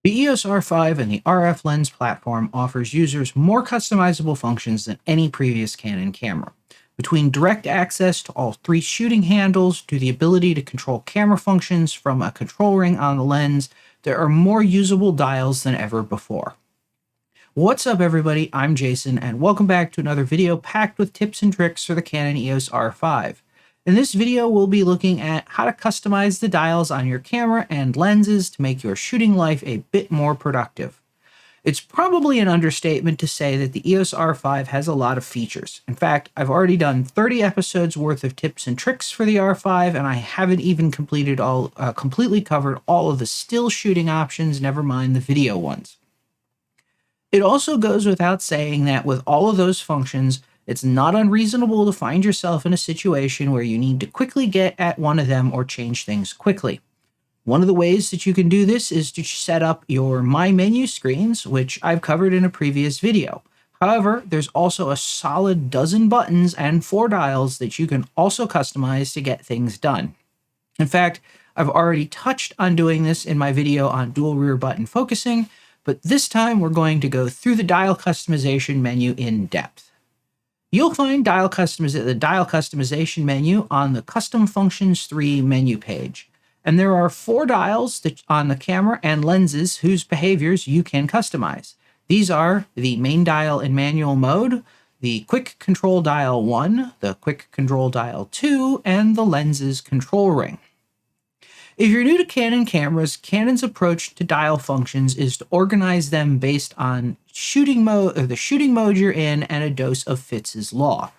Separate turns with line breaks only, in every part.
The EOS R5 and the RF lens platform offers users more customizable functions than any previous Canon camera. Between direct access to all three shooting handles to the ability to control camera functions from a control ring on the lens, there are more usable dials than ever before. What's up everybody, I'm Jason and welcome back to another video packed with tips and tricks for the Canon EOS R5. In this video, we'll be looking at how to customize the dials on your camera and lenses to make your shooting life a bit more productive. It's probably an understatement to say that the EOS R5 has a lot of features. In fact, I've already done 30 episodes worth of tips and tricks for the R5, and I haven't even completely covered all of the still shooting options, never mind the video ones. It also goes without saying that with all of those functions, it's not unreasonable to find yourself in a situation where you need to quickly get at one of them or change things quickly. One of the ways that you can do this is to set up your My Menu screens, which I've covered in a previous video. However, there's also a solid dozen buttons and 4 dials that you can also customize to get things done. In fact, I've already touched on doing this in my video on dual rear button focusing, but this time we're going to go through the dial customization menu in depth. You'll find the dial customization menu on the Custom Functions 3 menu page. And there are 4 dials on the camera and lenses whose behaviors you can customize. These are the main dial in manual mode, the Quick Control Dial 1, the Quick Control Dial 2, and the lenses control ring. If you're new to Canon cameras, Canon's approach to dial functions is to organize them based on shooting mode, or the shooting mode you're in, and a dose of Fitz's law.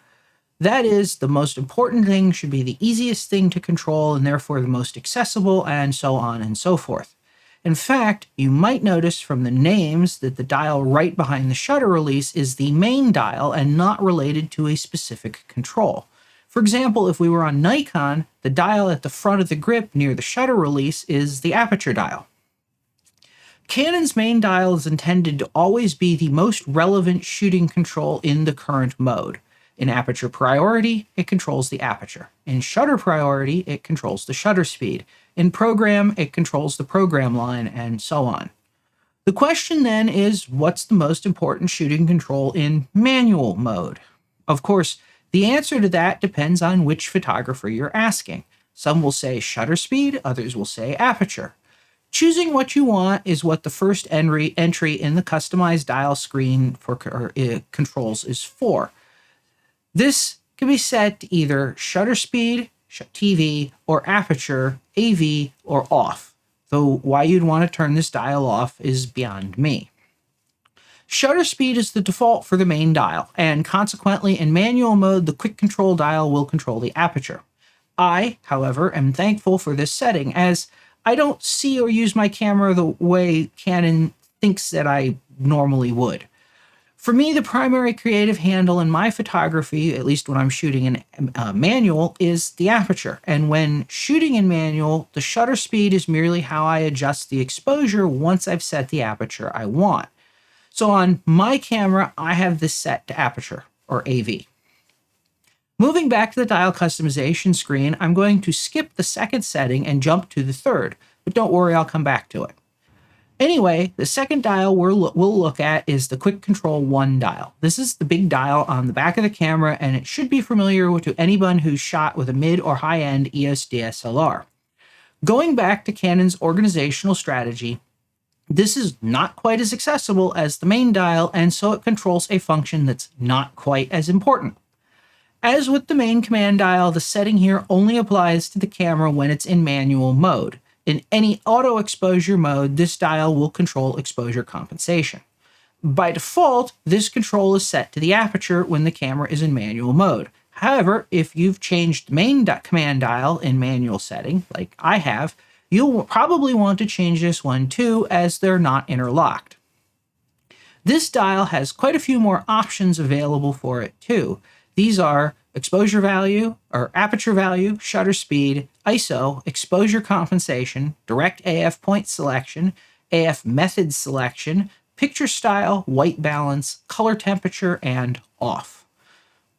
That is, the most important thing should be the easiest thing to control and therefore the most accessible, and so on and so forth. In fact, you might notice from the names that the dial right behind the shutter release is the main dial and not related to a specific control. For example, if we were on Nikon, the dial at the front of the grip near the shutter release is the aperture dial. Canon's main dial is intended to always be the most relevant shooting control in the current mode. In aperture priority, it controls the aperture. In shutter priority, it controls the shutter speed. In program, it controls the program line, and so on. The question then is, what's the most important shooting control in manual mode? Of course, the answer to that depends on which photographer you're asking. Some will say shutter speed, others will say aperture. Choosing what you want is what the first entry in the customized dial screen for controls is for. This can be set to either shutter speed, TV, or aperture, AV, or off, though why you'd want to turn this dial off is beyond me. Shutter speed is the default for the main dial, and consequently in manual mode, the quick control dial will control the aperture. I, however, am thankful for this setting, as I don't see or use my camera the way Canon thinks that I normally would. For me, the primary creative handle in my photography, at least when I'm shooting in manual, is the aperture. And when shooting in manual, the shutter speed is merely how I adjust the exposure once I've set the aperture I want. So on my camera, I have this set to aperture, or AV. Moving back to the dial customization screen, I'm going to skip the second setting and jump to the third, but don't worry, I'll come back to it. Anyway, the second dial we'll look at is the Quick Control 1 dial. This is the big dial on the back of the camera, and it should be familiar to anyone who's shot with a mid or high-end EOS DSLR. Going back to Canon's organizational strategy, this is not quite as accessible as the main dial, and so it controls a function that's not quite as important. As with the main command dial, the setting here only applies to the camera when it's in manual mode. In any auto exposure mode, this dial will control exposure compensation. By default, this control is set to the aperture when the camera is in manual mode. However, if you've changed the main command dial in manual setting, like I have, you'll probably want to change this one too, as they're not interlocked. This dial has quite a few more options available for it too. These are exposure value, or aperture value, shutter speed, ISO, exposure compensation, direct AF point selection, AF method selection, picture style, white balance, color temperature, and off.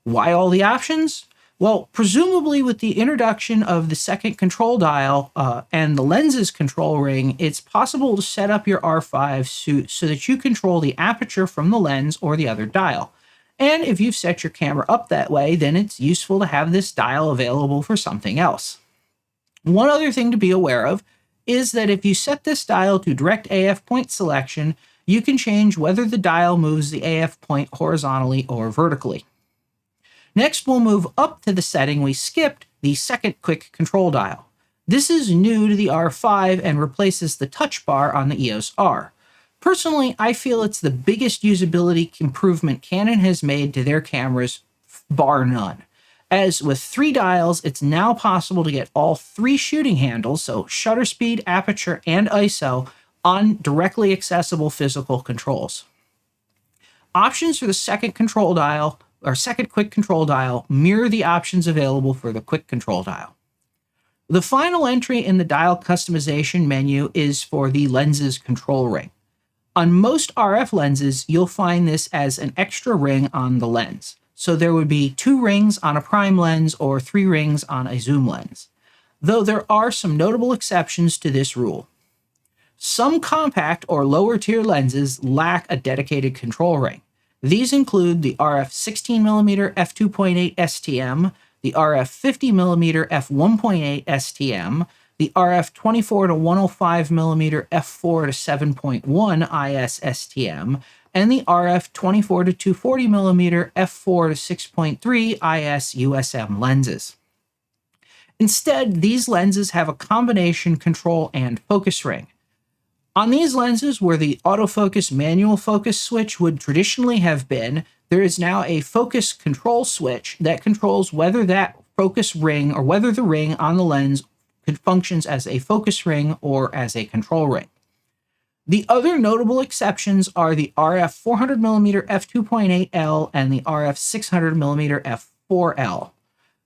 Why all the options? Well, presumably with the introduction of the second control dial and the lenses control ring, it's possible to set up your R5 so that you control the aperture from the lens or the other dial. And if you've set your camera up that way, then it's useful to have this dial available for something else. One other thing to be aware of is that if you set this dial to direct AF point selection, you can change whether the dial moves the AF point horizontally or vertically. Next, we'll move up to the setting we skipped, the second quick control dial. This is new to the R5 and replaces the touch bar on the EOS R. Personally, I feel it's the biggest usability improvement Canon has made to their cameras, bar none. As with 3 dials, it's now possible to get all 3 shooting handles, so shutter speed, aperture, and ISO, on directly accessible physical controls. Options for the second control dial or second quick control dial mirror the options available for the quick control dial. The final entry in the dial customization menu is for the lenses control ring. On most RF lenses, you'll find this as an extra ring on the lens. So there would be 2 rings on a prime lens or 3 rings on a zoom lens, though there are some notable exceptions to this rule. Some compact or lower tier lenses lack a dedicated control ring. These include the RF 16mm f2.8 STM, the RF 50mm f1.8 STM, the RF 24 to 105mm f4 to 7.1 IS STM, and the RF 24 to 240mm f4 to 6.3 IS USM lenses. Instead, these lenses have a combination control and focus ring. On these lenses, where the autofocus manual focus switch would traditionally have been, there is now a focus control switch that controls whether that focus ring or whether the ring on the lens functions as a focus ring or as a control ring. The other notable exceptions are the RF 400mm f2.8L and the RF 600mm f4L.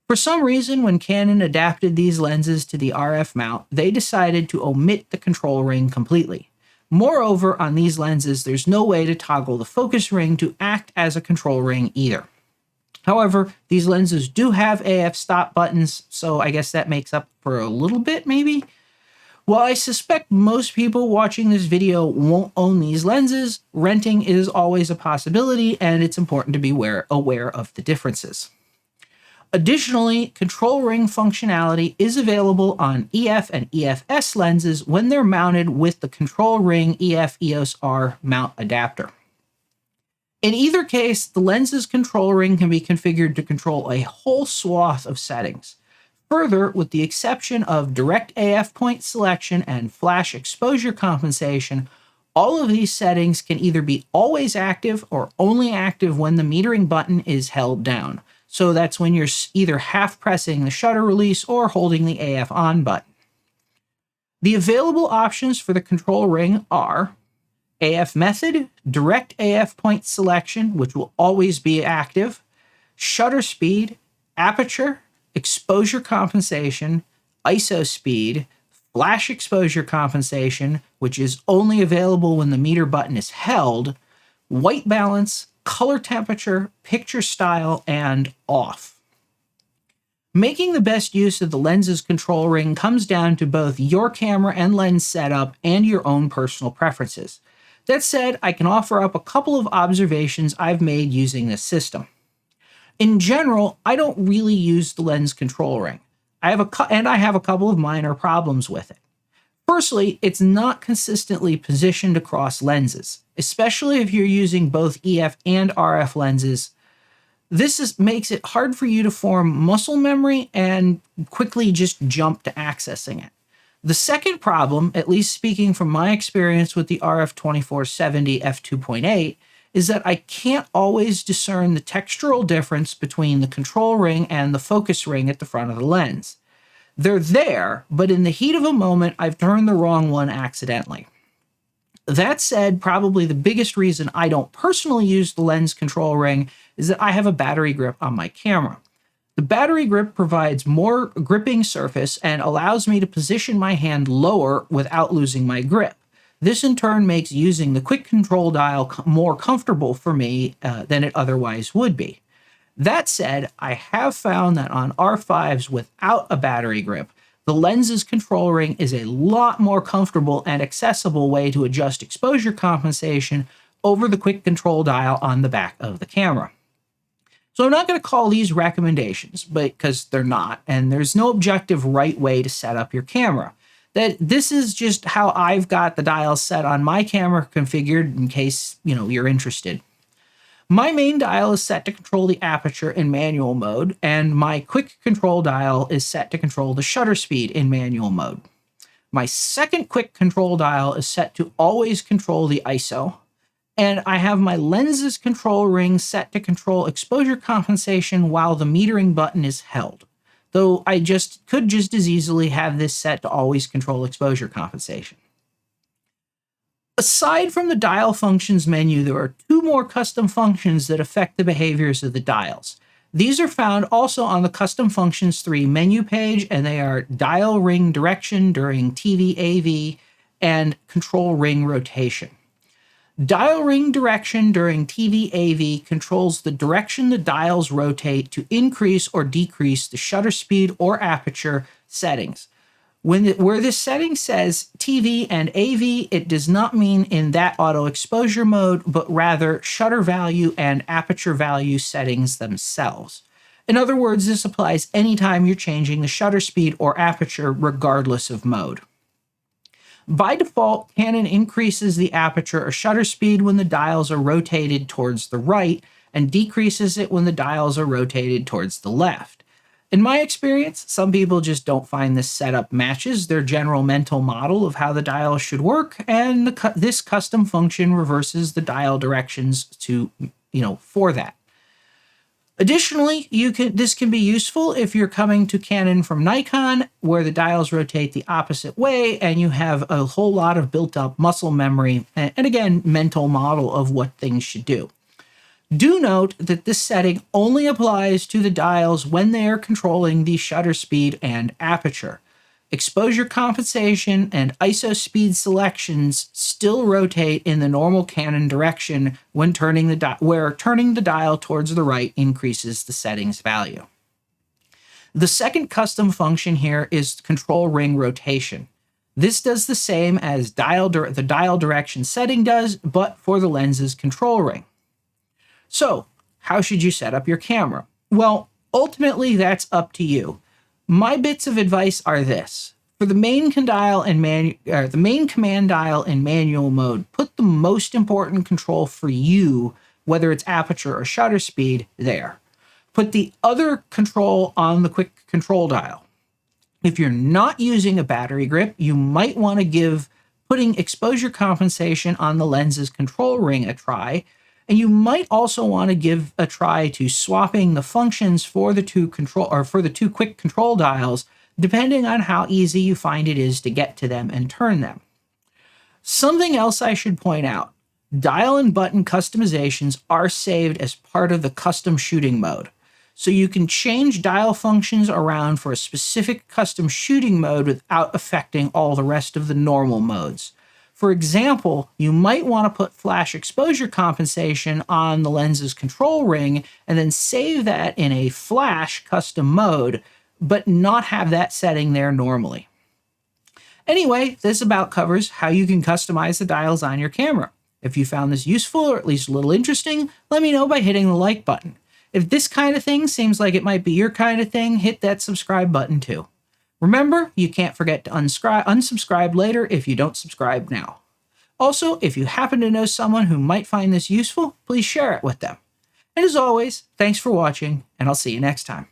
For some reason, when Canon adapted these lenses to the RF mount, they decided to omit the control ring completely. Moreover, on these lenses, there's no way to toggle the focus ring to act as a control ring either. However, these lenses do have AF stop buttons, so I guess that makes up for a little bit, maybe? While I suspect most people watching this video won't own these lenses, renting is always a possibility, and it's important to be aware of the differences. Additionally, control ring functionality is available on EF and EFS lenses when they're mounted with the control ring EF EOS R mount adapter. In either case, the lens's control ring can be configured to control a whole swath of settings. Further, with the exception of direct AF point selection and flash exposure compensation, all of these settings can either be always active or only active when the metering button is held down. So that's when you're either half pressing the shutter release or holding the AF on button. The available options for the control ring are AF method, direct AF point selection, which will always be active, shutter speed, aperture, exposure compensation, ISO speed, flash exposure compensation, which is only available when the meter button is held, white balance, color temperature, picture style, and off. Making the best use of the lens's control ring comes down to both your camera and lens setup and your own personal preferences. That said, I can offer up a couple of observations I've made using this system. In general, I don't really use the lens control ring. I have a couple of minor problems with it. Firstly, it's not consistently positioned across lenses, especially if you're using both EF and RF lenses. This makes it hard for you to form muscle memory and quickly just jump to accessing it. The second problem, at least speaking from my experience with the RF 2470 f2.8, is that I can't always discern the textural difference between the control ring and the focus ring at the front of the lens. They're there, but in the heat of a moment, I've turned the wrong one accidentally. That said, probably the biggest reason I don't personally use the lens control ring is that I have a battery grip on my camera. The battery grip provides more gripping surface and allows me to position my hand lower without losing my grip. This in turn makes using the quick control dial more comfortable for me than it otherwise would be. That said, I have found that on R5s without a battery grip, the lens's control ring is a lot more comfortable and accessible way to adjust exposure compensation over the quick control dial on the back of the camera. So I'm not going to call these recommendations, because they're not, and there's no objective right way to set up your camera. That this is just how I've got the dials set on my camera configured in case, you're interested. My main dial is set to control the aperture in manual mode, and my quick control dial is set to control the shutter speed in manual mode. My second quick control dial is set to always control the ISO, and I have my lens's control ring set to control exposure compensation while the metering button is held, though I could just as easily have this set to always control exposure compensation. Aside from the dial functions menu, there are two more custom functions that affect the behaviors of the dials. These are found also on the Custom Functions 3 menu page, and they are dial ring direction during TV AV and control ring rotation. Dial ring direction during TV AV controls the direction the dials rotate to increase or decrease the shutter speed or aperture settings. Where this setting says TV and AV, it does not mean in that auto exposure mode, but rather shutter value and aperture value settings themselves. In other words, this applies anytime you're changing the shutter speed or aperture regardless of mode. By default, Canon increases the aperture or shutter speed when the dials are rotated towards the right and decreases it when the dials are rotated towards the left. In my experience, some people just don't find this setup matches their general mental model of how the dial should work, and this custom function reverses the dial directions for that. Additionally, this can be useful if you're coming to Canon from Nikon, where the dials rotate the opposite way and you have a whole lot of built-up muscle memory and again, mental model of what things should do. Do note that this setting only applies to the dials when they are controlling the shutter speed and aperture. Exposure compensation and ISO speed selections still rotate in the normal Canon direction when turning the dial towards the right increases the settings value. The second custom function here is control ring rotation. This does the same as the dial direction setting does, but for the lens's control ring. So, how should you set up your camera? Well, ultimately, that's up to you. My bits of advice are this. For the main command dial in manual mode, put the most important control for you, whether it's aperture or shutter speed, there. Put the other control on the quick control dial. If you're not using a battery grip, you might want to give putting exposure compensation on the lens's control ring a try, and you might also want to give a try to swapping the functions for the two quick control dials, depending on how easy you find it is to get to them and turn them. Something else I should point out, dial and button customizations are saved as part of the custom shooting mode. So you can change dial functions around for a specific custom shooting mode without affecting all the rest of the normal modes. For example, you might want to put flash exposure compensation on the lens's control ring and then save that in a flash custom mode, but not have that setting there normally. Anyway, this about covers how you can customize the dials on your camera. If you found this useful or at least a little interesting, let me know by hitting the like button. If this kind of thing seems like it might be your kind of thing, hit that subscribe button too. Remember, you can't forget to unsubscribe later if you don't subscribe now. Also, if you happen to know someone who might find this useful, please share it with them. And as always, thanks for watching, and I'll see you next time.